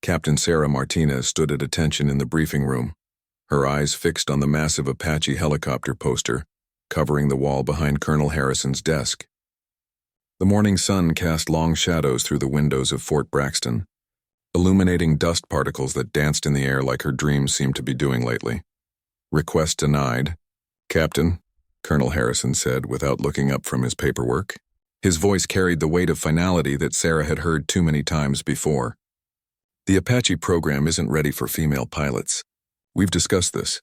Captain Sarah Martinez stood at attention in the briefing room, her eyes fixed on the massive Apache helicopter poster covering the wall behind Colonel Harrison's desk. The morning sun cast long shadows through the windows of Fort Braxton, illuminating dust particles that danced in the air like her dreams seemed to be doing lately. "Request denied, Captain," Colonel Harrison said without looking up from his paperwork. His voice carried the weight of finality that Sarah had heard too many times before. "The Apache program isn't ready for female pilots. We've discussed this."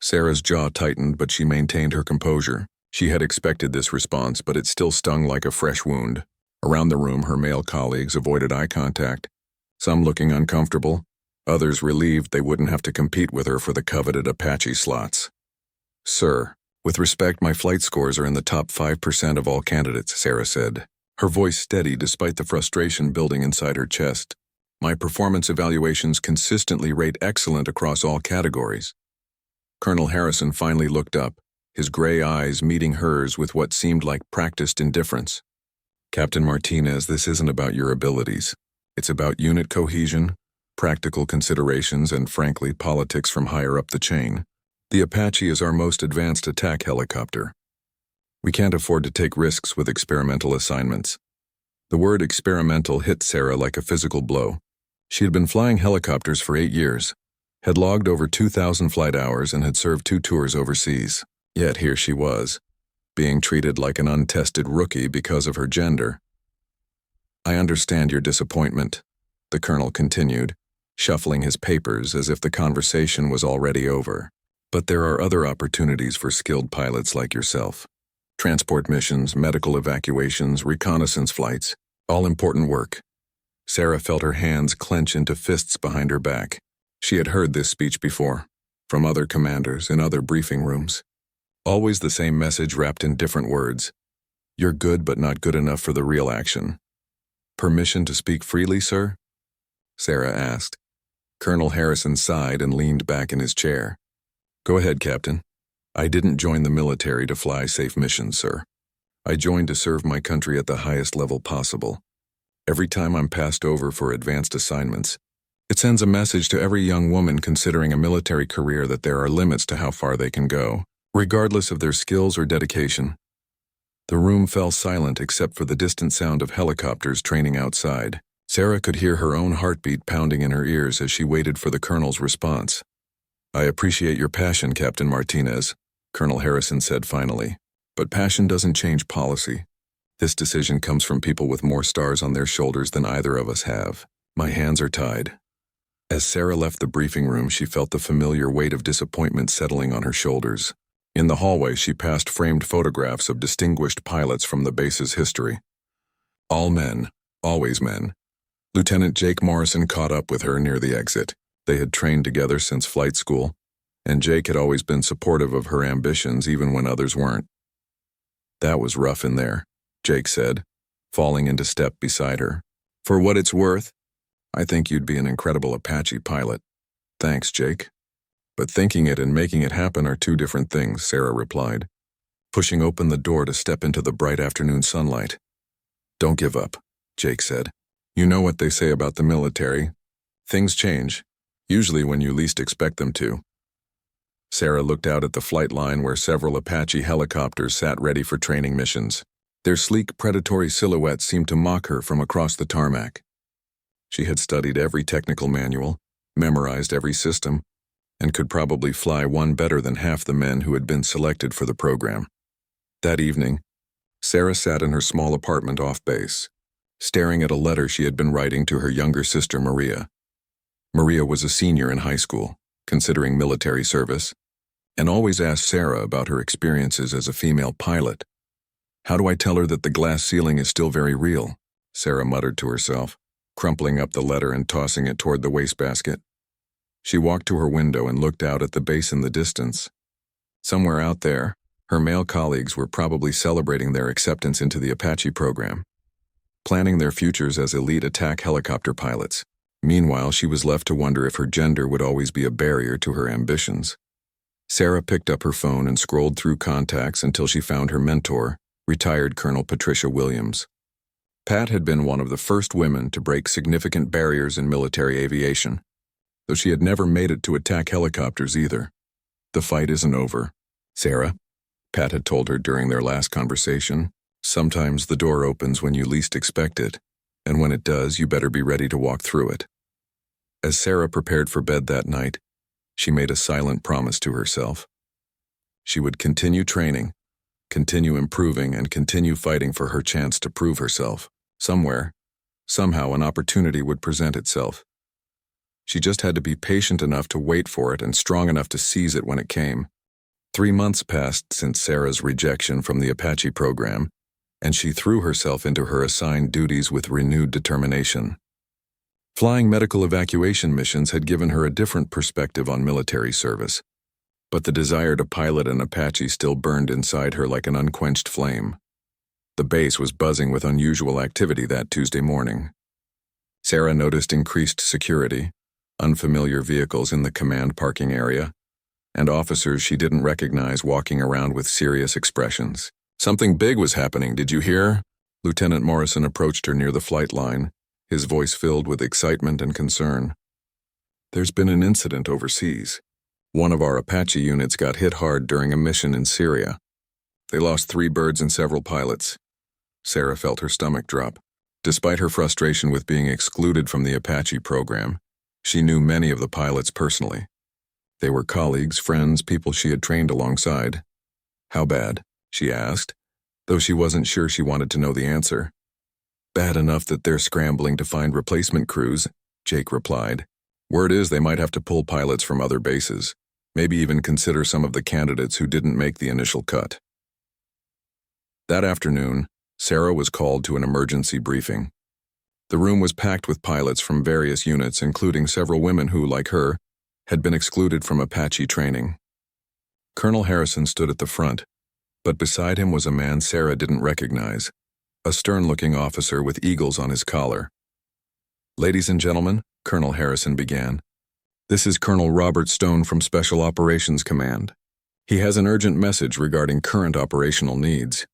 Sarah's jaw tightened, but she maintained her composure. She had expected this response, but it still stung like a fresh wound. Around the room, her male colleagues avoided eye contact, some looking uncomfortable, others relieved they wouldn't have to compete with her for the coveted Apache slots. "Sir, with respect, my flight scores are in the top 5% of all candidates," Sarah said, her voice steady despite the frustration building inside her chest. "My performance evaluations consistently rate excellent across all categories." Colonel Harrison finally looked up, his gray eyes meeting hers with what seemed like practiced indifference. "Captain Martinez, this isn't about your abilities. It's about unit cohesion, practical considerations, and frankly, politics from higher up the chain. The Apache is our most advanced attack helicopter. We can't afford to take risks with experimental assignments." The word experimental hit Sarah like a physical blow. She had been flying helicopters for 8 years, had logged over 2,000 flight hours, and had served 2 tours overseas. Yet here she was, being treated like an untested rookie because of her gender. "I understand your disappointment," the colonel continued, shuffling his papers as if the conversation was already over. "But there are other opportunities for skilled pilots like yourself. Transport missions, medical evacuations, reconnaissance flights, all important work." Sarah felt her hands clench into fists behind her back. She had heard this speech before, from other commanders in other briefing rooms. Always the same message wrapped in different words. "You're good but not good enough for the real action." "Permission to speak freely, sir?" Sarah asked. Colonel Harrison sighed and leaned back in his chair. "Go ahead, Captain. I didn't join the military to fly safe missions, sir. I joined to serve my country at the highest level possible. Every time I'm passed over for advanced assignments, it sends a message to every young woman considering a military career that there are limits to how far they can go, regardless of their skills or dedication." The room fell silent except for the distant sound of helicopters training outside. Sarah could hear her own heartbeat pounding in her ears as she waited for the colonel's response. "I appreciate your passion, Captain Martinez," Colonel Harrison said finally. "But passion doesn't change policy. This decision comes from people with more stars on their shoulders than either of us have. My hands are tied." As Sarah left the briefing room, she felt the familiar weight of disappointment settling on her shoulders. In the hallway, she passed framed photographs of distinguished pilots from the base's history. All men, always men. Lieutenant Jake Morrison caught up with her near the exit. They had trained together since flight school, and Jake had always been supportive of her ambitions even when others weren't. "That was rough in there," Jake said, falling into step beside her. "For what it's worth, I think you'd be an incredible Apache pilot." "Thanks, Jake. But thinking it and making it happen are 2 different things," Sarah replied, pushing open the door to step into the bright afternoon sunlight. "Don't give up," Jake said. "You know what they say about the military. Things change, usually when you least expect them to." Sarah looked out at the flight line where several Apache helicopters sat ready for training missions. Their sleek, predatory silhouettes seemed to mock her from across the tarmac. She had studied every technical manual, memorized every system, and could probably fly one better than half the men who had been selected for the program. That evening, Sarah sat in her small apartment off base, staring at a letter she had been writing to her younger sister Maria. Maria was a senior in high school, considering military service, and always asked Sarah about her experiences as a female pilot. "How do I tell her that the glass ceiling is still very real?" Sarah muttered to herself, crumpling up the letter and tossing it toward the wastebasket. She walked to her window and looked out at the base in the distance. Somewhere out there, her male colleagues were probably celebrating their acceptance into the Apache program, planning their futures as elite attack helicopter pilots. Meanwhile, she was left to wonder if her gender would always be a barrier to her ambitions. Sarah picked up her phone and scrolled through contacts until she found her mentor, retired Colonel Patricia Williams. Pat had been one of the first women to break significant barriers in military aviation, though she had never made it to attack helicopters either. The fight isn't over, Sarah, Pat had told her during their last conversation. Sometimes the door opens when you least expect it, and when it does, you better be ready to walk through it. As Sarah prepared for bed that night, she made a silent promise to herself. She would continue training, continue improving, and continue fighting for her chance to prove herself. Somewhere, somehow, an opportunity would present itself. She just had to be patient enough to wait for it and strong enough to seize it when it came. 3 months passed since Sarah's rejection from the Apache program, and she threw herself into her assigned duties with renewed determination. Flying medical evacuation missions had given her a different perspective on military service, but the desire to pilot an Apache still burned inside her like an unquenched flame. The base was buzzing with unusual activity that Tuesday morning. Sarah noticed increased security, unfamiliar vehicles in the command parking area, and officers she didn't recognize walking around with serious expressions. "Something big was happening, did you hear?" Lieutenant Morrison approached her near the flight line, his voice filled with excitement and concern. "There's been an incident overseas. One of our Apache units got hit hard during a mission in Syria. They lost 3 birds and several pilots." Sarah felt her stomach drop. Despite her frustration with being excluded from the Apache program, she knew many of the pilots personally. They were colleagues, friends, people she had trained alongside. "How bad?" she asked, though she wasn't sure she wanted to know the answer. "Bad enough that they're scrambling to find replacement crews," Jake replied. "Word is they might have to pull pilots from other bases, maybe even consider some of the candidates who didn't make the initial cut." That afternoon, Sarah was called to an emergency briefing. The room was packed with pilots from various units, including several women who, like her, had been excluded from Apache training. Colonel Harrison stood at the front, but beside him was a man Sarah didn't recognize, a stern-looking officer with eagles on his collar. "Ladies and gentlemen," Colonel Harrison began, "this is Colonel Robert Stone from Special Operations Command. He has an urgent message regarding current operational needs."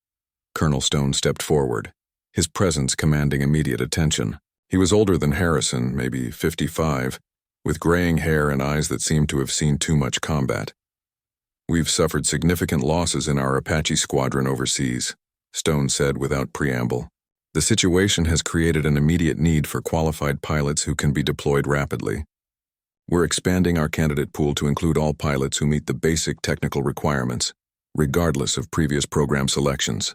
Colonel Stone stepped forward, his presence commanding immediate attention. He was older than Harrison, maybe 55, with graying hair and eyes that seemed to have seen too much combat. "We've suffered significant losses in our Apache squadron overseas," Stone said without preamble. "The situation has created an immediate need for qualified pilots who can be deployed rapidly. We're expanding our candidate pool to include all pilots who meet the basic technical requirements, regardless of previous program selections."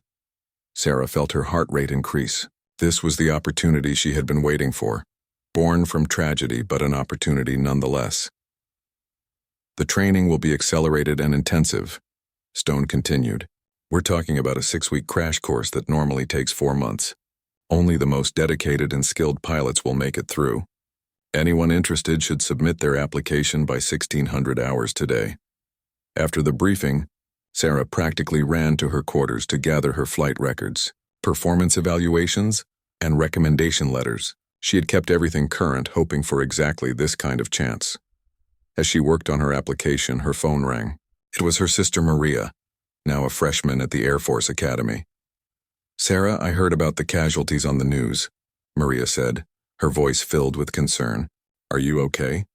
Sarah felt her heart rate increase. This was the opportunity she had been waiting for, born from tragedy, but an opportunity nonetheless. "The training will be accelerated and intensive," Stone continued. "We're talking about a 6-week crash course that normally takes 4 months. Only the most dedicated and skilled pilots will make it through. Anyone interested should submit their application by 1600 hours today." After the briefing, Sarah practically ran to her quarters to gather her flight records, performance evaluations, and recommendation letters. She had kept everything current, hoping for exactly this kind of chance. As she worked on her application, her phone rang. It was her sister Maria, now a freshman at the Air Force Academy. "Sarah, I heard about the casualties on the news," Maria said, her voice filled with concern. "Are you okay?"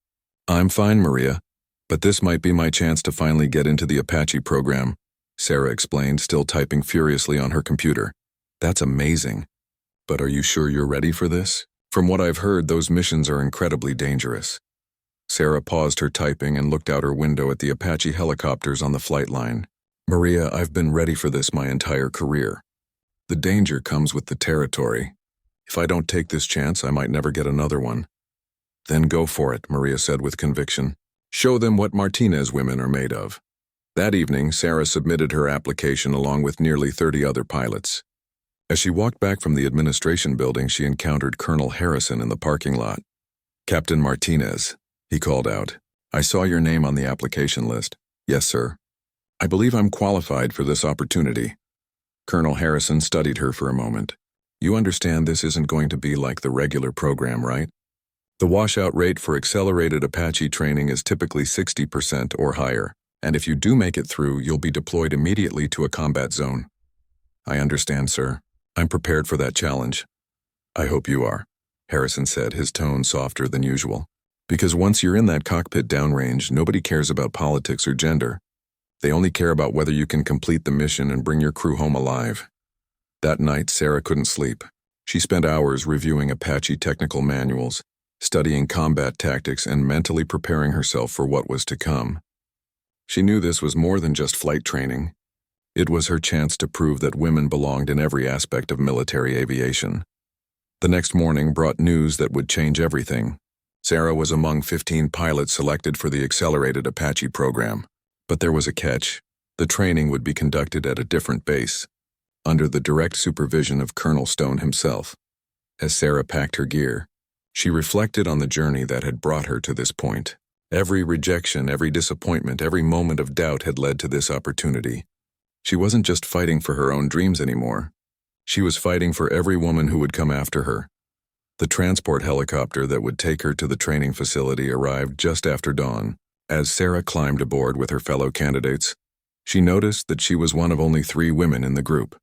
"I'm fine, Maria, but this might be my chance to finally get into the Apache program," Sarah explained, still typing furiously on her computer. "That's amazing. But are you sure you're ready for this? From what I've heard, those missions are incredibly dangerous." Sarah paused her typing and looked out her window at the Apache helicopters on the flight line. "Maria, I've been ready for this my entire career. The danger comes with the territory. If I don't take this chance, I might never get another one." "Then go for it," Maria said with conviction. "Show them what Martinez women are made of." That evening, Sarah submitted her application along with nearly 30 other pilots. As she walked back from the administration building, she encountered Colonel Harrison in the parking lot. "Captain Martinez," he called out, "I saw your name on the application list." "Yes, sir." "I believe I'm qualified for this opportunity." Colonel Harrison studied her for a moment. "You understand this isn't going to be like the regular program, right? The washout rate for accelerated Apache training is typically 60% or higher, and if you do make it through, you'll be deployed immediately to a combat zone." "I understand, sir. I'm prepared for that challenge. I hope you are, Harrison said, his tone softer than usual. Because once you're in that cockpit downrange, nobody cares about politics or gender. They only care about whether you can complete the mission and bring your crew home alive. That night, Sarah couldn't sleep. She spent hours reviewing Apache technical manuals, studying combat tactics, and mentally preparing herself for what was to come. She knew this was more than just flight training. It was her chance to prove that women belonged in every aspect of military aviation. The next morning brought news that would change everything. Sarah was among 15 pilots selected for the accelerated Apache program. But there was a catch. The training would be conducted at a different base, under the direct supervision of Colonel Stone himself. As Sarah packed her gear, she reflected on the journey that had brought her to this point. Every rejection, every disappointment, every moment of doubt had led to this opportunity. She wasn't just fighting for her own dreams anymore. She was fighting for every woman who would come after her. The transport helicopter that would take her to the training facility arrived just after dawn. As Sarah climbed aboard with her fellow candidates, she noticed that she was one of only 3 women in the group.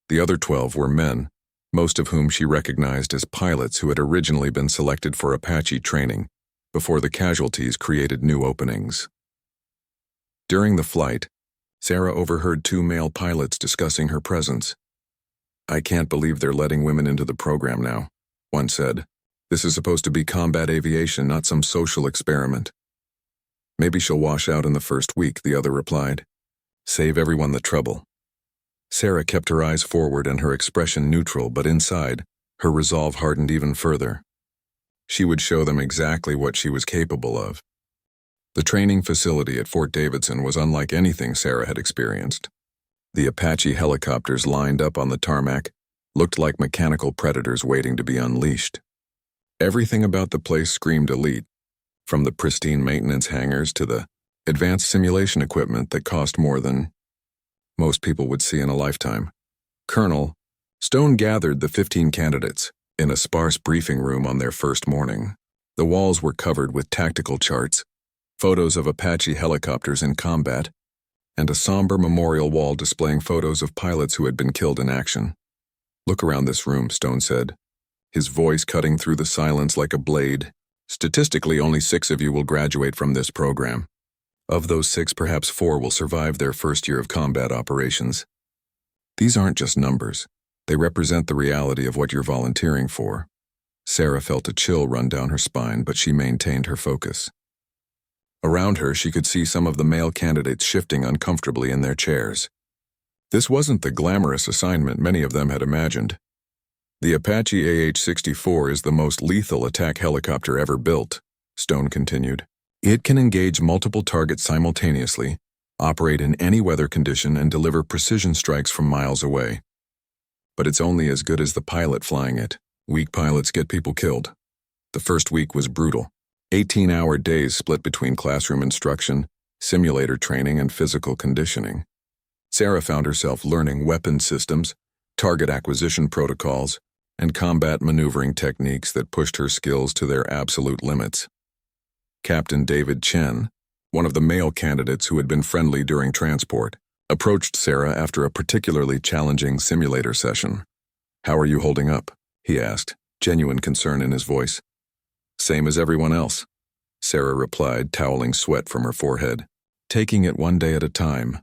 The other 12 were men, most of whom she recognized as pilots who had originally been selected for Apache training before the casualties created new openings. During the flight, Sarah overheard 2 male pilots discussing her presence. "I can't believe they're letting women into the program now," one said. "This is supposed to be combat aviation, not some social experiment." "Maybe she'll wash out in the first week," the other replied. "Save everyone the trouble." Sarah kept her eyes forward and her expression neutral, but inside, her resolve hardened even further. She would show them exactly what she was capable of. The training facility at Fort Davidson was unlike anything Sarah had experienced. The Apache helicopters lined up on the tarmac looked like mechanical predators waiting to be unleashed. Everything about the place screamed elite, from the pristine maintenance hangars to the advanced simulation equipment that cost more than most people would see in a lifetime. Colonel Stone gathered the 15 candidates in a sparse briefing room on their first morning. The walls were covered with tactical charts, photos of Apache helicopters in combat, and a somber memorial wall displaying photos of pilots who had been killed in action. "Look around this room," Stone said, his voice cutting through the silence like a blade. "Statistically, only 6 of you will graduate from this program. Of those 6, perhaps 4 will survive their first year of combat operations. These aren't just numbers. They represent the reality of what you're volunteering for." Sarah felt a chill run down her spine, but she maintained her focus. Around her, she could see some of the male candidates shifting uncomfortably in their chairs. This wasn't the glamorous assignment many of them had imagined. "The Apache AH-64 is the most lethal attack helicopter ever built," Stone continued. "It can engage multiple targets simultaneously, operate in any weather condition, and deliver precision strikes from miles away. But it's only as good as the pilot flying it. Weak pilots get people killed." The first week was brutal. 18-hour days split between classroom instruction, simulator training, and physical conditioning. Sarah found herself learning weapon systems, target acquisition protocols, and combat maneuvering techniques that pushed her skills to their absolute limits. Captain David Chen, one of the male candidates who had been friendly during transport, approached Sarah after a particularly challenging simulator session. "How are you holding up?" he asked, genuine concern in his voice. "Same as everyone else," Sarah replied, toweling sweat from her forehead. "Taking it one day at a time.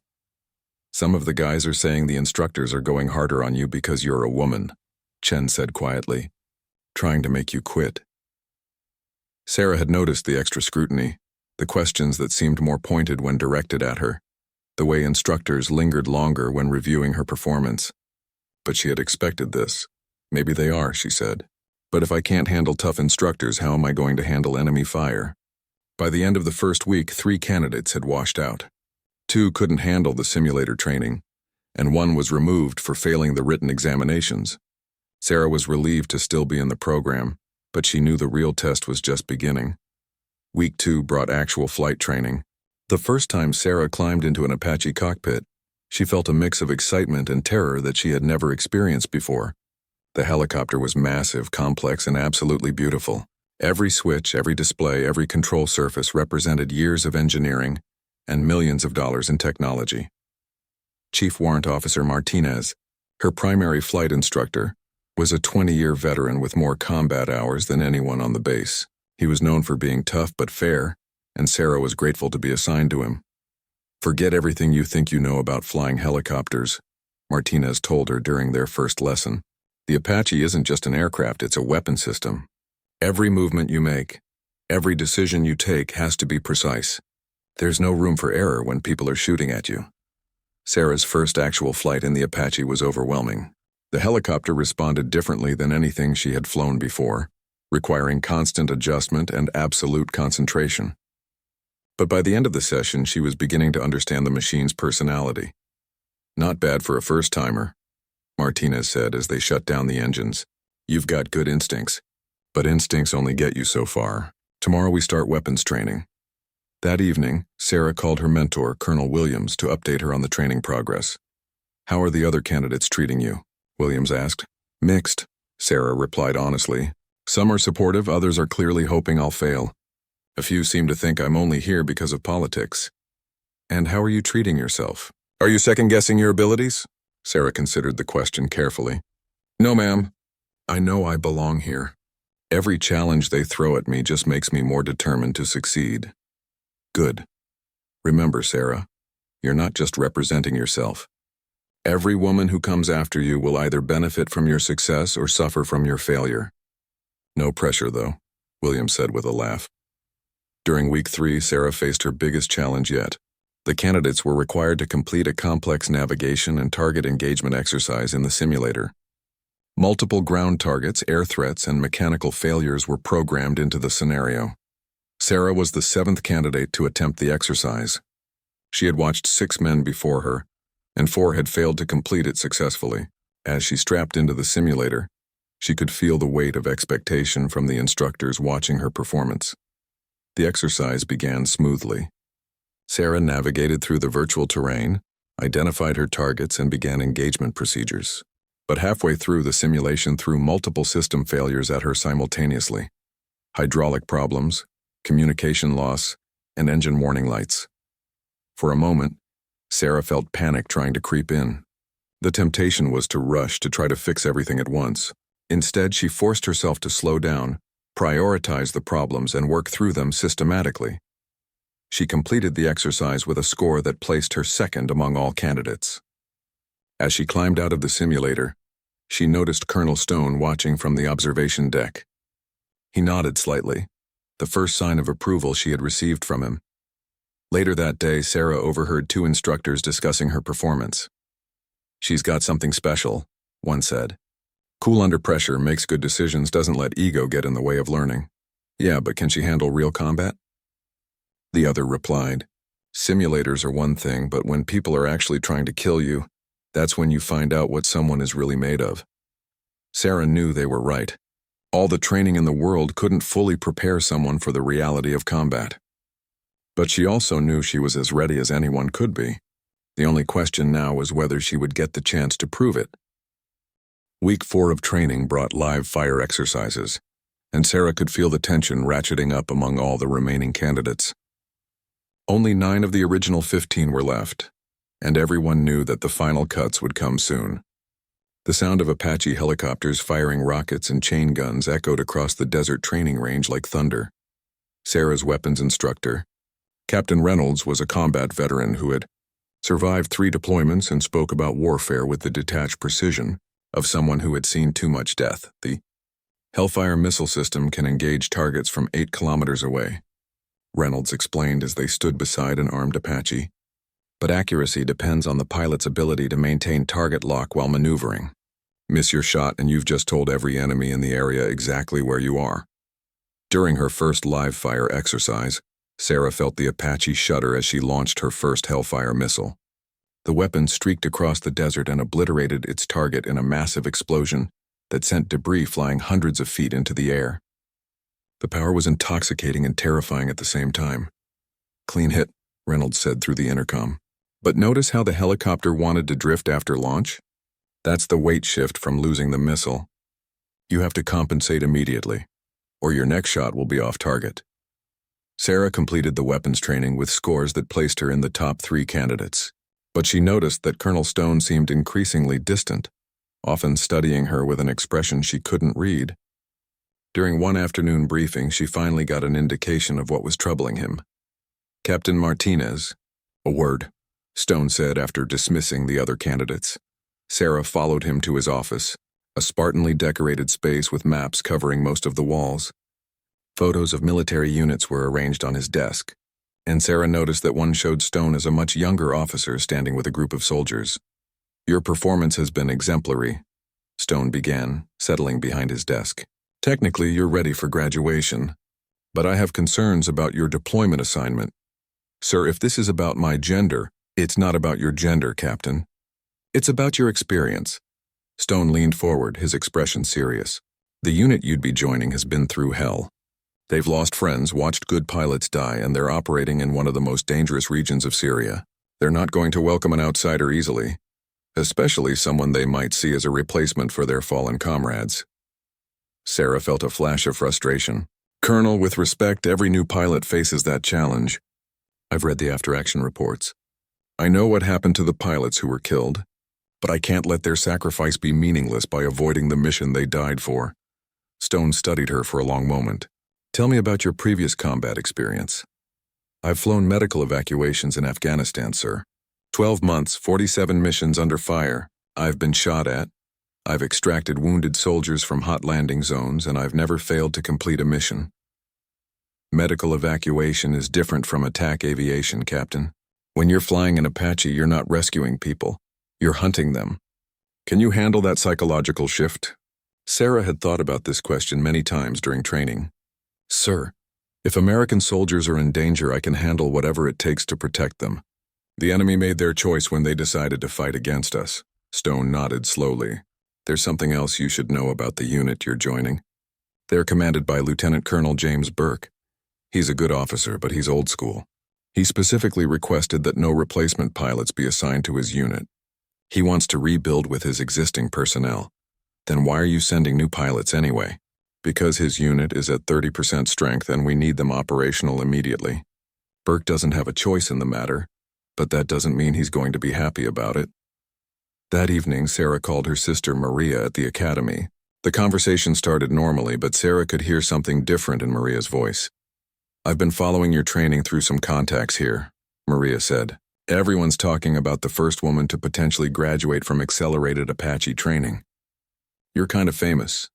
Some of the guys are saying the instructors are going harder on you because you're a woman," Chen said quietly, "trying to make you quit." Sarah had noticed the extra scrutiny, the questions that seemed more pointed when directed at her, the way instructors lingered longer when reviewing her performance. But she had expected this. "Maybe they are," she said. "But if I can't handle tough instructors, how am I going to handle enemy fire?" By the end of the first week, 3 candidates had washed out. 2 couldn't handle the simulator training, and 1 was removed for failing the written examinations. Sarah was relieved to still be in the program, but she knew the real test was just beginning. Week 2 brought actual flight training. The first time Sarah climbed into an Apache cockpit, she felt a mix of excitement and terror that she had never experienced before. The helicopter was massive, complex, and absolutely beautiful. Every switch, every display, every control surface represented years of engineering and millions of dollars in technology. Chief Warrant Officer Martinez, her primary flight instructor, was a 20-year veteran with more combat hours than anyone on the base. He was known for being tough but fair, and Sarah was grateful to be assigned to him. "Forget everything you think you know about flying helicopters," Martinez told her during their first lesson. "The Apache isn't just an aircraft, it's a weapon system. Every movement you make, every decision you take has to be precise. There's no room for error when people are shooting at you." Sarah's first actual flight in the Apache was overwhelming. The helicopter responded differently than anything she had flown before, requiring constant adjustment and absolute concentration. But by the end of the session, she was beginning to understand the machine's personality. "Not bad for a first-timer," Martinez said as they shut down the engines. "You've got good instincts, but instincts only get you so far. Tomorrow we start weapons training." That evening, Sarah called her mentor, Colonel Williams, to update her on the training progress. "How are the other candidates treating you?" Williams asked. "Mixed," Sarah replied honestly. "Some are supportive, others are clearly hoping I'll fail. A few seem to think I'm only here because of politics." "And how are you treating yourself? Are you second-guessing your abilities?" Sarah considered the question carefully. "No, ma'am. I know I belong here. Every challenge they throw at me just makes me more determined to succeed." "Good. Remember, Sarah, you're not just representing yourself. Every woman who comes after you will either benefit from your success or suffer from your failure." "No pressure, though," Williams said with a laugh. During week 3, Sarah faced her biggest challenge yet. The candidates were required to complete a complex navigation and target engagement exercise in the simulator. Multiple ground targets, air threats, and mechanical failures were programmed into the scenario. Sarah was the 7th candidate to attempt the exercise. She had watched 6 men before her, and 4 had failed to complete it successfully. As she strapped into the simulator, she could feel the weight of expectation from the instructors watching her performance. The exercise began smoothly. Sarah navigated through the virtual terrain, identified her targets, and began engagement procedures. But halfway through, the simulation threw multiple system failures at her simultaneously. Hydraulic problems, communication loss, and engine warning lights. For a moment, Sarah felt panic trying to creep in. The temptation was to rush to try to fix everything at once. Instead, she forced herself to slow down, prioritize the problems, and work through them systematically. She completed the exercise with a score that placed her 2nd among all candidates. As she climbed out of the simulator, she noticed Colonel Stone watching from the observation deck. He nodded slightly, the first sign of approval she had received from him. Later that day, Sarah overheard 2 instructors discussing her performance. "She's got something special," one said. "Cool under pressure, makes good decisions, doesn't let ego get in the way of learning." "Yeah, but can she handle real combat?" The other replied, "Simulators are one thing, but when people are actually trying to kill you, that's when you find out what someone is really made of." Sarah knew they were right. All the training in the world couldn't fully prepare someone for the reality of combat. But she also knew she was as ready as anyone could be. The only question now was whether she would get the chance to prove it. Week 4 of training brought live fire exercises, and Sarah could feel the tension ratcheting up among all the remaining candidates. Only 9 of the original 15 were left, and everyone knew that the final cuts would come soon. The sound of Apache helicopters firing rockets and chain guns echoed across the desert training range like thunder. Sarah's weapons instructor, Captain Reynolds, was a combat veteran who had survived 3 deployments and spoke about warfare with the detached precision of someone who had seen too much death. The Hellfire missile system can engage targets from 8 kilometers away, Reynolds explained as they stood beside an armed Apache. But accuracy depends on the pilot's ability to maintain target lock while maneuvering. Miss your shot and you've just told every enemy in the area exactly where you are. During her first live fire exercise, Sarah felt the Apache shudder as she launched her first Hellfire missile. The weapon streaked across the desert and obliterated its target in a massive explosion that sent debris flying hundreds of feet into the air. The power was intoxicating and terrifying at the same time. "Clean hit," Reynolds said through the intercom. "But notice how the helicopter wanted to drift after launch? That's the weight shift from losing the missile. You have to compensate immediately, or your next shot will be off target." Sarah completed the weapons training with scores that placed her in the top 3 candidates. But she noticed that Colonel Stone seemed increasingly distant. often studying her with an expression she couldn't read. During one afternoon briefing, she finally got an indication of what was troubling him. "Captain Martinez." "A word," Stone said after dismissing the other candidates. Sarah followed him to his office, a spartanly decorated space with maps covering most of the walls. Photos of military units were arranged on his desk, and Sarah noticed that one showed Stone as a much younger officer standing with a group of soldiers. "Your performance has been exemplary," Stone began, settling behind his desk. "Technically, you're ready for graduation, but I have concerns about your deployment assignment. Sir, if this is about my gender, it's not about your gender, Captain. It's about your experience." Stone leaned forward, his expression serious. "The unit you'd be joining has been through hell. They've lost friends, watched good pilots die, and they're operating in one of the most dangerous regions of Syria. They're not going to welcome an outsider easily, especially someone they might see as a replacement for their fallen comrades." Sarah felt a flash of frustration. "Colonel, with respect, every new pilot faces that challenge. I've read the after-action reports. I know what happened to the pilots who were killed, but I can't let their sacrifice be meaningless by avoiding the mission they died for." Stone studied her for a long moment. "Tell me about your previous combat experience." "I've flown medical evacuations in Afghanistan, sir. 12 months, 47 missions under fire. I've been shot at. I've extracted wounded soldiers from hot landing zones, and I've never failed to complete a mission." "Medical evacuation is different from attack aviation, Captain. When you're flying an Apache, you're not rescuing people. You're hunting them. Can you handle that psychological shift?" Sarah had thought about this question many times during training. "Sir, if American soldiers are in danger, I can handle whatever it takes to protect them. The enemy made their choice when they decided to fight against us." Stone nodded slowly. "There's something else you should know about the unit you're joining. They're commanded by Lieutenant Colonel James Burke. He's a good officer, but he's old school. He specifically requested that no replacement pilots be assigned to his unit. He wants to rebuild with his existing personnel. Then why are you sending new pilots anyway?" "Because his unit is at 30% strength and we need them operational immediately. Burke doesn't have a choice in the matter, but that doesn't mean he's going to be happy about it." That evening, Sarah called her sister Maria at the academy. The conversation started normally, but Sarah could hear something different in Maria's voice. "I've been following your training through some contacts here," Maria said. "Everyone's talking about the first woman to potentially graduate from accelerated Apache training. You're kind of famous."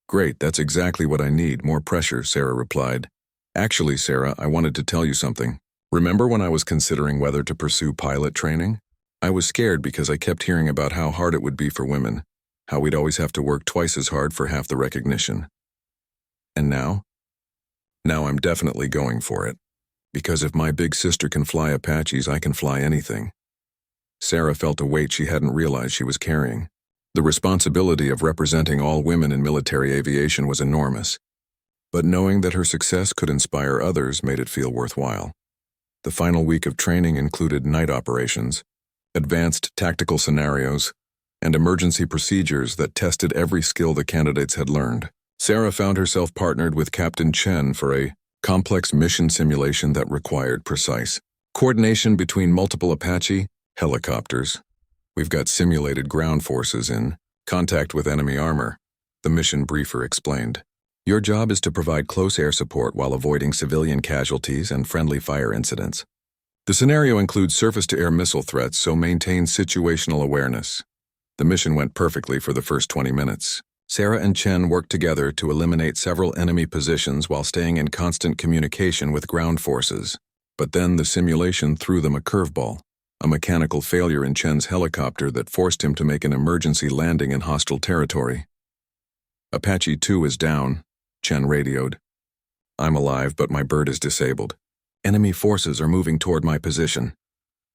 "Great, that's exactly what I need, more pressure," Sarah replied. "Actually, Sarah, I wanted to tell you something. Remember when I was considering whether to pursue pilot training? I was scared because I kept hearing about how hard it would be for women, how we'd always have to work twice as hard for half the recognition. And now? Now I'm definitely going for it. Because if my big sister can fly Apaches, I can fly anything." Sarah felt a weight she hadn't realized she was carrying. The responsibility of representing all women in military aviation was enormous, but knowing that her success could inspire others made it feel worthwhile. The final week of training included night operations, advanced tactical scenarios, and emergency procedures that tested every skill the candidates had learned. Sarah found herself partnered with Captain Chen for a complex mission simulation that required precise coordination between multiple Apache helicopters. "We've got simulated ground forces in contact with enemy armor," the mission briefer explained. "Your job is to provide close air support while avoiding civilian casualties and friendly fire incidents. The scenario includes surface-to-air missile threats, so maintain situational awareness." The mission went perfectly for the first 20 minutes. Sarah and Chen worked together to eliminate several enemy positions while staying in constant communication with ground forces. But then the simulation threw them a curveball, a mechanical failure in Chen's helicopter that forced him to make an emergency landing in hostile territory. "Apache 2 is down," Chen radioed. "I'm alive, but my bird is disabled. Enemy forces are moving toward my position."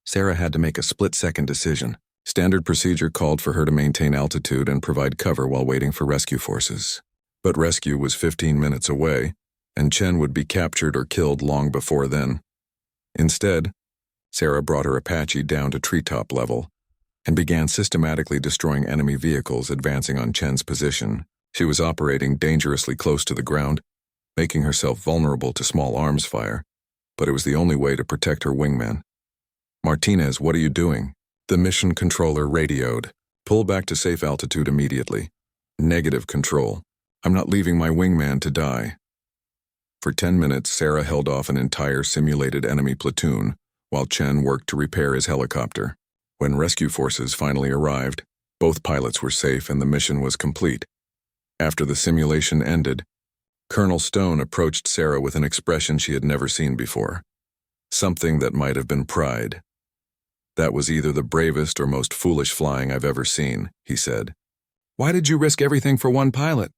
Sarah had to make a split-second decision. Standard procedure called for her to maintain altitude and provide cover while waiting for rescue forces. But rescue was 15 minutes away, and Chen would be captured or killed long before then. Instead, Sarah brought her Apache down to treetop level and began systematically destroying enemy vehicles advancing on Chen's position. She was operating dangerously close to the ground, making herself vulnerable to small arms fire, but it was the only way to protect her wingman. "Martinez, what are you doing?" The mission controller radioed. Pull back to safe altitude immediately. Negative control. I'm not leaving my wingman to die. For 10 minutes, Sarah held off an entire simulated enemy platoon, while Chen worked to repair his helicopter. When rescue forces finally arrived, both pilots were safe and the mission was complete. After the simulation ended, Colonel Stone approached Sarah with an expression she had never seen before. Something that might have been pride. "That was either the bravest or most foolish flying I've ever seen," he said. "Why did you risk everything for one pilot?"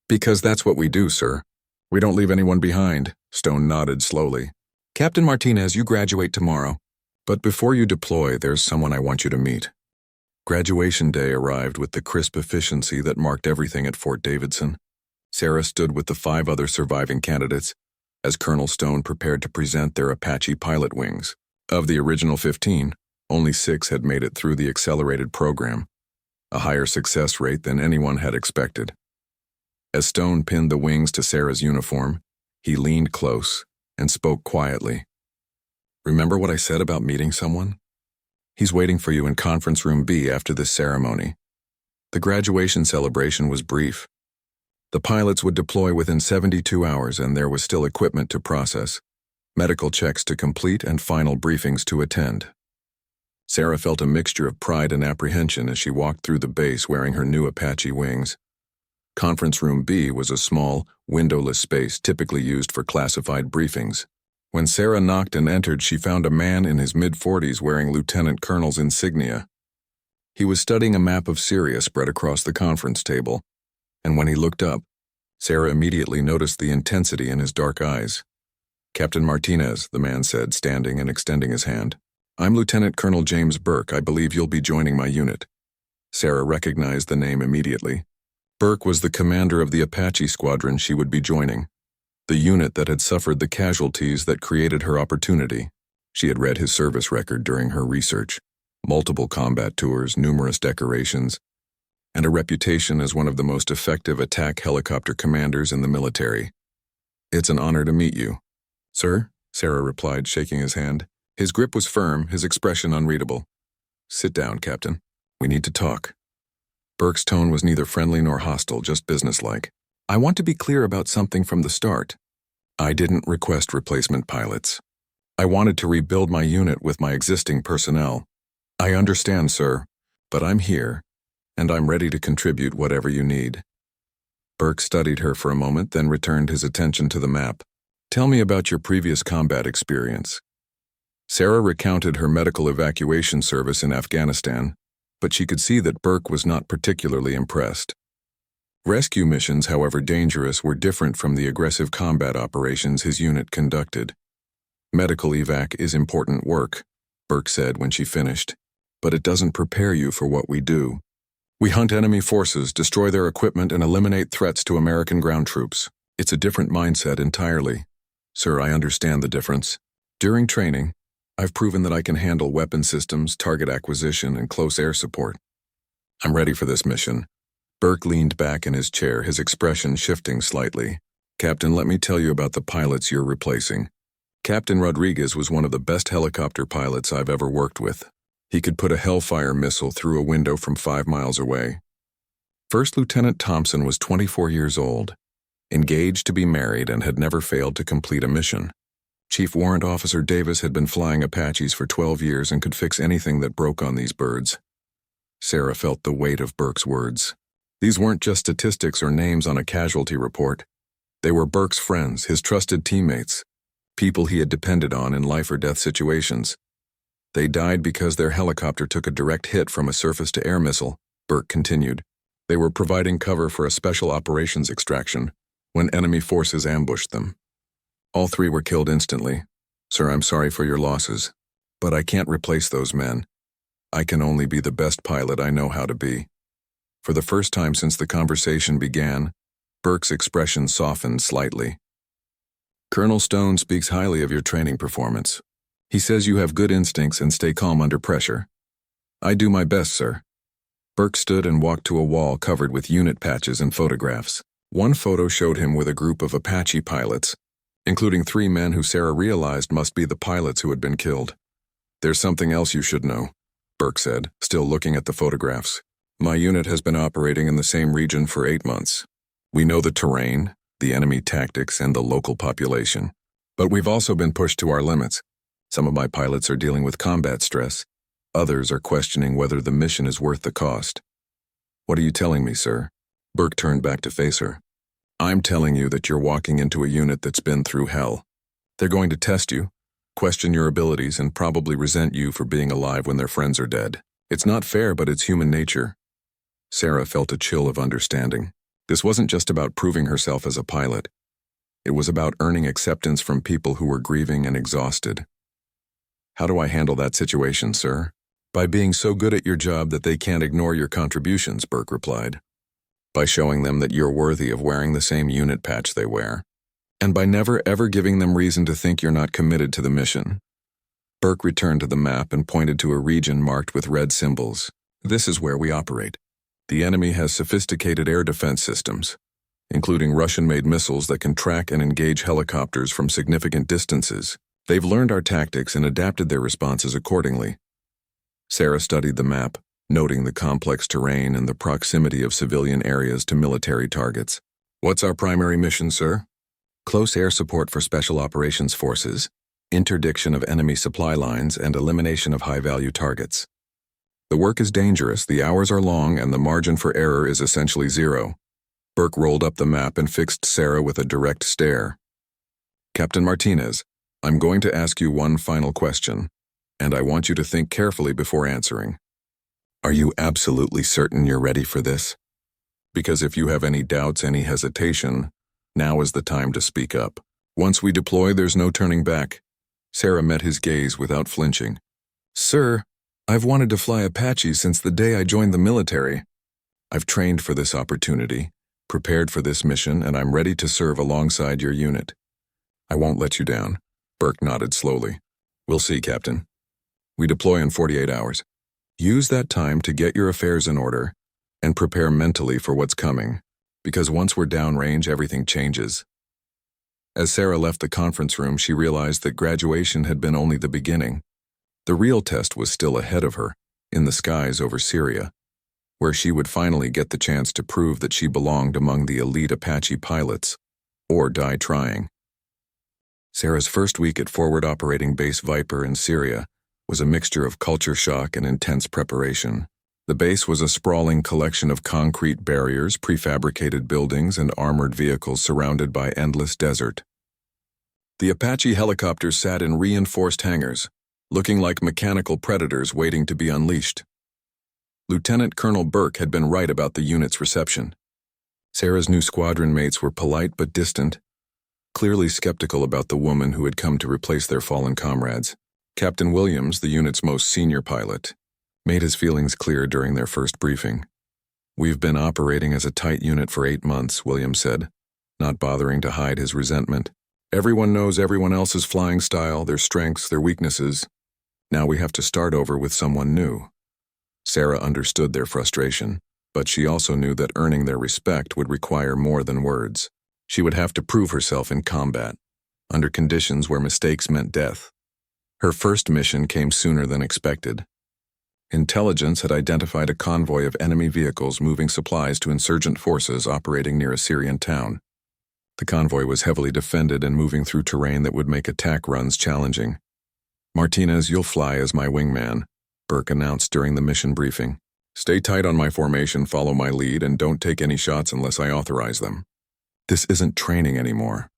"Because that's what we do, sir. We don't leave anyone behind," Stone nodded slowly. "Captain Martinez, you graduate tomorrow. But before you deploy, there's someone I want you to meet." Graduation day arrived with the crisp efficiency that marked everything at Fort Davidson. Sarah stood with the 5 other surviving candidates as Colonel Stone prepared to present their Apache pilot wings. Of the original 15, only 6 had made it through the accelerated program, a higher success rate than anyone had expected. As Stone pinned the wings to Sarah's uniform, he leaned close and spoke quietly. "Remember what I said about meeting someone? He's waiting for you in conference room B after this ceremony." The graduation celebration was brief. The pilots would deploy within 72 hours and there was still equipment to process, medical checks to complete, and final briefings to attend. Sarah felt a mixture of pride and apprehension as she walked through the base wearing her new Apache wings. Conference room B was a small, windowless space typically used for classified briefings. When Sarah knocked and entered, she found a man in his mid-40s wearing lieutenant colonel's insignia. He was studying a map of Syria spread across the conference table, and when he looked up, Sarah immediately noticed the intensity in his dark eyes. "Captain Martinez," the man said, standing and extending his hand. "I'm Lieutenant Colonel James Burke. I believe you'll be joining my unit." Sarah recognized the name immediately. Burke was the commander of the Apache squadron she would be joining, the unit that had suffered the casualties that created her opportunity. She had read his service record during her research, multiple combat tours, numerous decorations, and a reputation as one of the most effective attack helicopter commanders in the military. "It's an honor to meet you." "Sir," Sarah replied, shaking his hand. His grip was firm, his expression unreadable. "Sit down, Captain. We need to talk." Burke's tone was neither friendly nor hostile, just businesslike. "I want to be clear about something from the start. I didn't request replacement pilots. I wanted to rebuild my unit with my existing personnel. I understand, sir, but I'm here, and I'm ready to contribute whatever you need." Burke studied her for a moment, then returned his attention to the map. "Tell me about your previous combat experience." Sarah recounted her medical evacuation service in Afghanistan, but she could see that Burke was not particularly impressed. Rescue missions, however dangerous, were different from the aggressive combat operations his unit conducted. "Medical evac is important work," Burke said when she finished, "but it doesn't prepare you for what we do. We hunt enemy forces, destroy their equipment, and eliminate threats to American ground troops. It's a different mindset entirely." "Sir, I understand the difference. During training, I've proven that I can handle weapon systems, target acquisition, and close air support. I'm ready for this mission." Burke leaned back in his chair, his expression shifting slightly. "Captain, let me tell you about the pilots you're replacing. Captain Rodriguez was one of the best helicopter pilots I've ever worked with. He could put a Hellfire missile through a window from 5 miles away. First Lieutenant Thompson was 24 years old, engaged to be married, and had never failed to complete a mission. Chief Warrant Officer Davis had been flying Apaches for 12 years and could fix anything that broke on these birds." Sarah felt the weight of Burke's words. These weren't just statistics or names on a casualty report. They were Burke's friends, his trusted teammates, people he had depended on in life or death situations. They died because their helicopter took a direct hit from a surface-to-air missile, Burke continued. They were providing cover for a special operations extraction when enemy forces ambushed them. All 3 were killed instantly. "Sir, I'm sorry for your losses, but I can't replace those men. I can only be the best pilot I know how to be." For the first time since the conversation began, Burke's expression softened slightly. "Colonel Stone speaks highly of your training performance. He says you have good instincts and stay calm under pressure." "I do my best, sir." Burke stood and walked to a wall covered with unit patches and photographs. One photo showed him with a group of Apache pilots, including 3 men who Sarah realized must be the pilots who had been killed. "There's something else you should know," Burke said, still looking at the photographs. My unit has been operating in the same region for 8 months. We know the terrain, the enemy tactics, and the local population. But we've also been pushed to our limits. Some of my pilots are dealing with combat stress. Others are questioning whether the mission is worth the cost. What are you telling me, sir? Burke turned back to face her. I'm telling you that you're walking into a unit that's been through hell. They're going to test you, question your abilities, and probably resent you for being alive when their friends are dead. It's not fair, but it's human nature. Sarah felt a chill of understanding. This wasn't just about proving herself as a pilot. It was about earning acceptance from people who were grieving and exhausted. How do I handle that situation, sir? By being so good at your job that they can't ignore your contributions, Burke replied. By showing them that you're worthy of wearing the same unit patch they wear. And by never ever giving them reason to think you're not committed to the mission. Burke returned to the map and pointed to a region marked with red symbols. This is where we operate. The enemy has sophisticated air defense systems, including Russian-made missiles that can track and engage helicopters from significant distances. They've learned our tactics and adapted their responses accordingly. Sarah studied the map, noting the complex terrain and the proximity of civilian areas to military targets. What's our primary mission, sir? Close air support for Special Operations Forces, interdiction of enemy supply lines, and elimination of high-value targets. The work is dangerous, the hours are long, and the margin for error is essentially zero. Burke rolled up the map and fixed Sarah with a direct stare. Captain Martinez, I'm going to ask you one final question, and I want you to think carefully before answering. Are you absolutely certain you're ready for this? Because if you have any doubts, any hesitation, now is the time to speak up. Once we deploy, there's no turning back. Sarah met his gaze without flinching. Sir, I've wanted to fly Apache since the day I joined the military. I've trained for this opportunity, prepared for this mission, and I'm ready to serve alongside your unit. I won't let you down. Burke nodded slowly. We'll see, Captain. We deploy in 48 hours. Use that time to get your affairs in order and prepare mentally for what's coming, because once we're downrange, everything changes. As Sarah left the conference room, she realized that graduation had been only the beginning. The real test was still ahead of her, in the skies over Syria, where she would finally get the chance to prove that she belonged among the elite Apache pilots, or die trying. Sarah's first week at Forward Operating Base Viper in Syria was a mixture of culture shock and intense preparation. The base was a sprawling collection of concrete barriers, prefabricated buildings, and armored vehicles surrounded by endless desert. The Apache helicopters sat in reinforced hangars, looking like mechanical predators waiting to be unleashed. Lieutenant Colonel Burke had been right about the unit's reception. Sarah's new squadron mates were polite but distant, clearly skeptical about the woman who had come to replace their fallen comrades. Captain Williams, the unit's most senior pilot, made his feelings clear during their first briefing. We've been operating as a tight unit for 8 months, Williams said, not bothering to hide his resentment. Everyone knows everyone else's flying style, their strengths, their weaknesses. Now we have to start over with someone new. Sarah understood their frustration, but she also knew that earning their respect would require more than words. She would have to prove herself in combat, under conditions where mistakes meant death. Her first mission came sooner than expected. Intelligence had identified a convoy of enemy vehicles moving supplies to insurgent forces operating near a Syrian town. The convoy was heavily defended and moving through terrain that would make attack runs challenging. Martinez, you'll fly as my wingman, Burke announced during the mission briefing. Stay tight on my formation, follow my lead, and don't take any shots unless I authorize them. This isn't training anymore.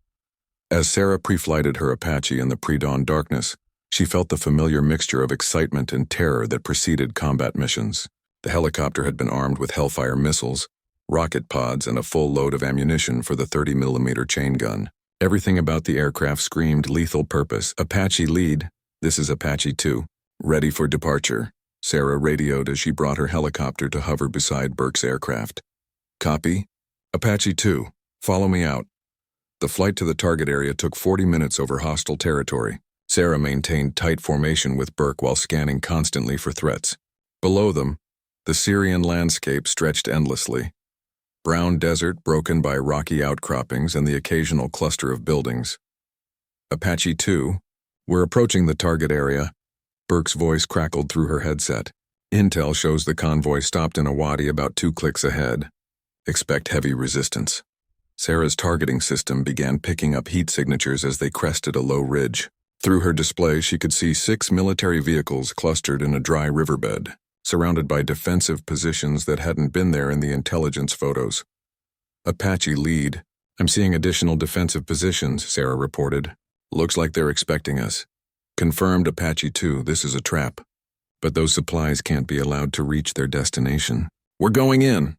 As Sarah pre-flighted her Apache in the pre-dawn darkness, she felt the familiar mixture of excitement and terror that preceded combat missions. The helicopter had been armed with Hellfire missiles, rocket pods, and a full load of ammunition for the 30mm chain gun. Everything about the aircraft screamed lethal purpose. Apache lead. This is Apache 2. Ready for departure. Sarah radioed as she brought her helicopter to hover beside Burke's aircraft. Copy. Apache 2. Follow me out. The flight to the target area took 40 minutes over hostile territory. Sarah maintained tight formation with Burke while scanning constantly for threats. Below them, the Syrian landscape stretched endlessly. Brown desert broken by rocky outcroppings and the occasional cluster of buildings. Apache 2, we're approaching the target area. Burke's voice crackled through her headset. Intel shows the convoy stopped in a wadi about 2 clicks ahead. Expect heavy resistance. Sarah's targeting system began picking up heat signatures as they crested a low ridge. Through her display, she could see 6 military vehicles clustered in a dry riverbed, surrounded by defensive positions that hadn't been there in the intelligence photos. Apache lead. I'm seeing additional defensive positions, Sarah reported. Looks like they're expecting us. Confirmed Apache 2, this is a trap. But those supplies can't be allowed to reach their destination. We're going in!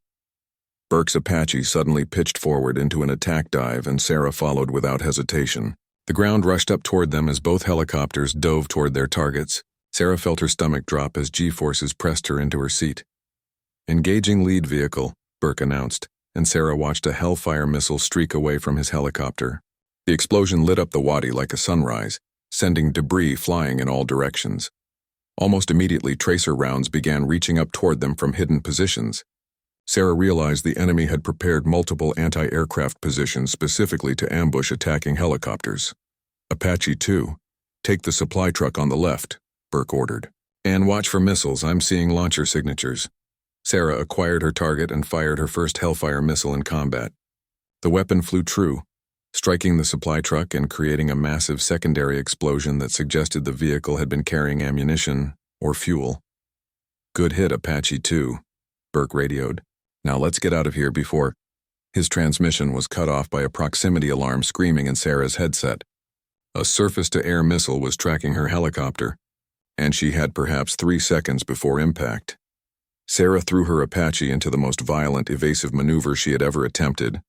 Burke's Apache suddenly pitched forward into an attack dive and Sarah followed without hesitation. The ground rushed up toward them as both helicopters dove toward their targets. Sarah felt her stomach drop as G-forces pressed her into her seat. Engaging lead vehicle, Burke announced, and Sarah watched a Hellfire missile streak away from his helicopter. The explosion lit up the wadi like a sunrise, sending debris flying in all directions. Almost immediately, tracer rounds began reaching up toward them from hidden positions. Sarah realized the enemy had prepared multiple anti-aircraft positions specifically to ambush attacking helicopters. Apache 2, take the supply truck on the left, Burke ordered. And watch for missiles, I'm seeing launcher signatures. Sarah acquired her target and fired her first Hellfire missile in combat. The weapon flew true, striking the supply truck and creating a massive secondary explosion that suggested the vehicle had been carrying ammunition or fuel. Good hit, Apache 2, Burke radioed. Now let's get out of here before... His transmission was cut off by a proximity alarm screaming in Sarah's headset. A surface-to-air missile was tracking her helicopter, and she had perhaps 3 seconds before impact. Sarah threw her Apache into the most violent evasive maneuver she had ever attempted,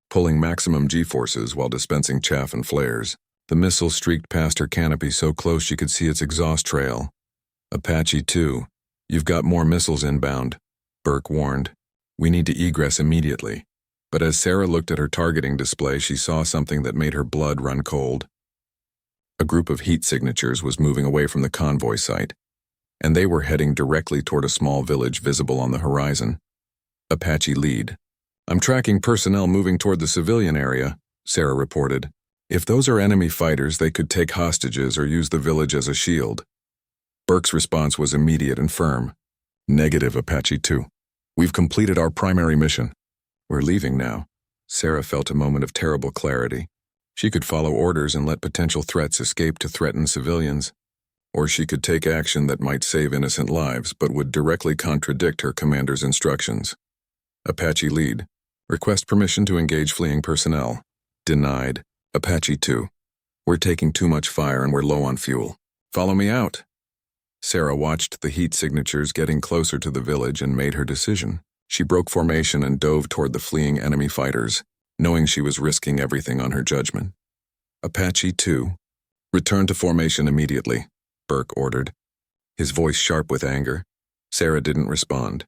pulling maximum G-forces while dispensing chaff and flares. The missile streaked past her canopy so close she could see its exhaust trail. Apache 2, you've got more missiles inbound, Burke warned. We need to egress immediately. But as Sarah looked at her targeting display, she saw something that made her blood run cold. A group of heat signatures was moving away from the convoy site, and they were heading directly toward a small village visible on the horizon. Apache lead. I'm tracking personnel moving toward the civilian area, Sarah reported. If those are enemy fighters, they could take hostages or use the village as a shield. Burke's response was immediate and firm. Negative, Apache 2. We've completed our primary mission. We're leaving now. Sarah felt a moment of terrible clarity. She could follow orders and let potential threats escape to threaten civilians, or she could take action that might save innocent lives but would directly contradict her commander's instructions. Apache lead. Request permission to engage fleeing personnel. Denied. Apache 2. We're taking too much fire and we're low on fuel. Follow me out. Sarah watched the heat signatures getting closer to the village and made her decision. She broke formation and dove toward the fleeing enemy fighters, knowing she was risking everything on her judgment. Apache 2. Return to formation immediately, Burke ordered, his voice sharp with anger. Sarah didn't respond.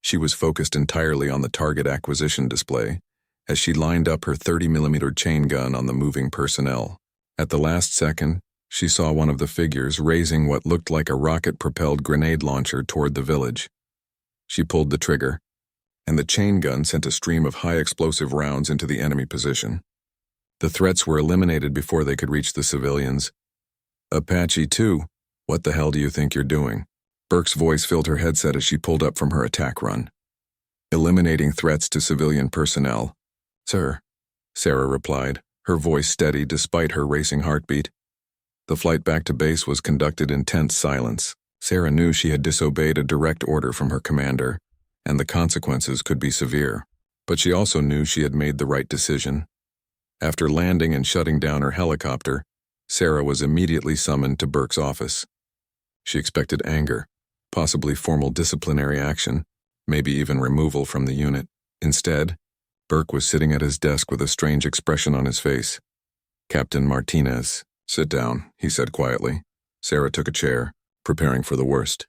She was focused entirely on the target acquisition display as she lined up her 30mm chain gun on the moving personnel. At the last second, she saw one of the figures raising what looked like a rocket-propelled grenade launcher toward the village. She pulled the trigger, and the chain gun sent a stream of high-explosive rounds into the enemy position. The threats were eliminated before they could reach the civilians. Apache 2, what the hell do you think you're doing? Burke's voice filled her headset as she pulled up from her attack run. Eliminating threats to civilian personnel. Sir, Sarah replied, her voice steady despite her racing heartbeat. The flight back to base was conducted in tense silence. Sarah knew she had disobeyed a direct order from her commander, and the consequences could be severe. But she also knew she had made the right decision. After landing and shutting down her helicopter, Sarah was immediately summoned to Burke's office. She expected anger, possibly formal disciplinary action, maybe even removal from the unit. Instead, Burke was sitting at his desk with a strange expression on his face. Captain Martinez. Sit down, he said quietly. Sarah took a chair, preparing for the worst.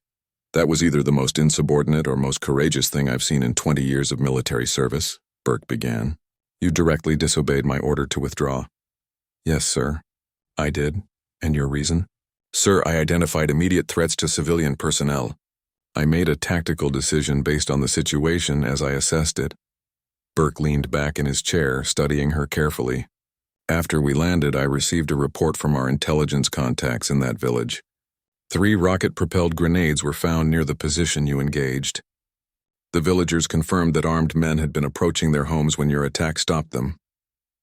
That was either the most insubordinate or most courageous thing I've seen in 20 years of military service, Burke began. You directly disobeyed my order to withdraw. Yes, sir. I did. And your reason? Sir, I identified immediate threats to civilian personnel. I made a tactical decision based on the situation as I assessed it. Burke leaned back in his chair, studying her carefully. After we landed, I received a report from our intelligence contacts in that village. 3 rocket-propelled grenades were found near the position you engaged. The villagers confirmed that armed men had been approaching their homes when your attack stopped them.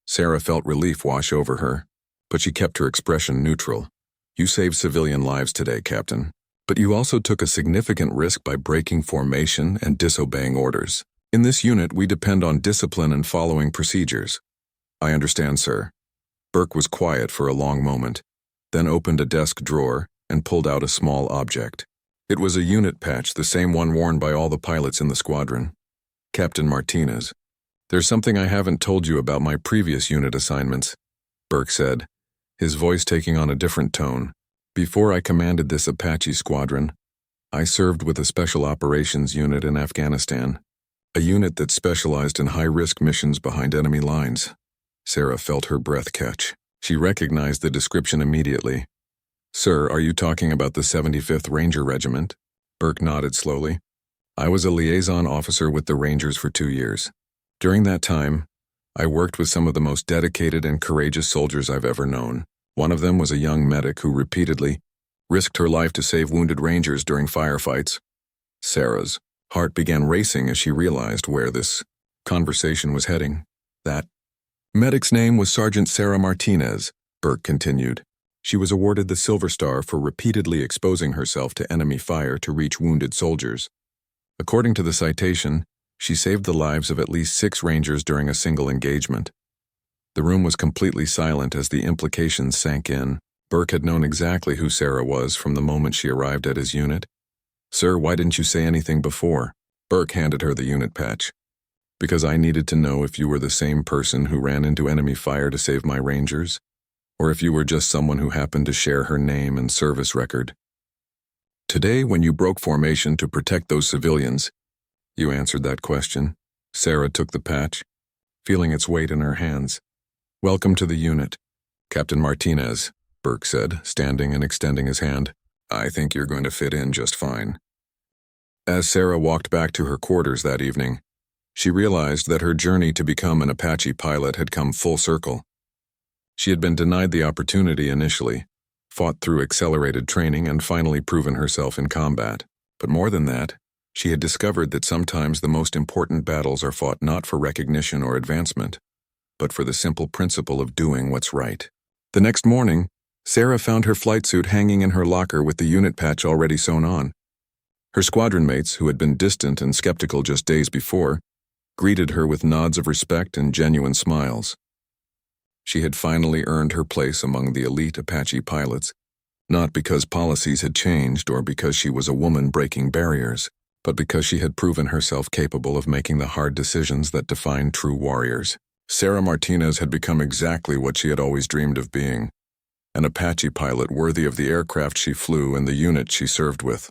Sarah felt relief wash over her, but she kept her expression neutral. You saved civilian lives today, Captain. But you also took a significant risk by breaking formation and disobeying orders. In this unit, we depend on discipline and following procedures. I understand, sir. Burke was quiet for a long moment, then opened a desk drawer and pulled out a small object. It was a unit patch, the same one worn by all the pilots in the squadron. Captain Martinez, there's something I haven't told you about my previous unit assignments, Burke said, his voice taking on a different tone. Before I commanded this Apache squadron, I served with a special operations unit in Afghanistan, a unit that specialized in high-risk missions behind enemy lines. Sarah felt her breath catch. She recognized the description immediately. Sir, are you talking about the 75th Ranger Regiment? Burke nodded slowly. I was a liaison officer with the Rangers for 2 years. During that time, I worked with some of the most dedicated and courageous soldiers I've ever known. One of them was a young medic who repeatedly risked her life to save wounded Rangers during firefights. Sarah's heart began racing as she realized where this conversation was heading. That medic's name was Sergeant Sarah Martinez, Burke continued. She was awarded the Silver Star for repeatedly exposing herself to enemy fire to reach wounded soldiers. According to the citation, she saved the lives of at least 6 Rangers during a single engagement. The room was completely silent as the implications sank in. Burke had known exactly who Sarah was from the moment she arrived at his unit. Sir, why didn't you say anything before? Burke handed her the unit patch. Because I needed to know if you were the same person who ran into enemy fire to save my Rangers, or if you were just someone who happened to share her name and service record. Today, when you broke formation to protect those civilians, you answered that question. Sarah took the patch, feeling its weight in her hands. Welcome to the unit, Captain Martinez, Burke said, standing and extending his hand. I think you're going to fit in just fine. As Sarah walked back to her quarters that evening, she realized that her journey to become an Apache pilot had come full circle. She had been denied the opportunity initially, fought through accelerated training, and finally proven herself in combat. But more than that, she had discovered that sometimes the most important battles are fought not for recognition or advancement, but for the simple principle of doing what's right. The next morning, Sarah found her flight suit hanging in her locker with the unit patch already sewn on. Her squadron mates, who had been distant and skeptical just days before, greeted her with nods of respect and genuine smiles. She had finally earned her place among the elite Apache pilots, not because policies had changed or because she was a woman breaking barriers, but because she had proven herself capable of making the hard decisions that define true warriors. Sarah Martinez had become exactly what she had always dreamed of being, an Apache pilot worthy of the aircraft she flew and the unit she served with.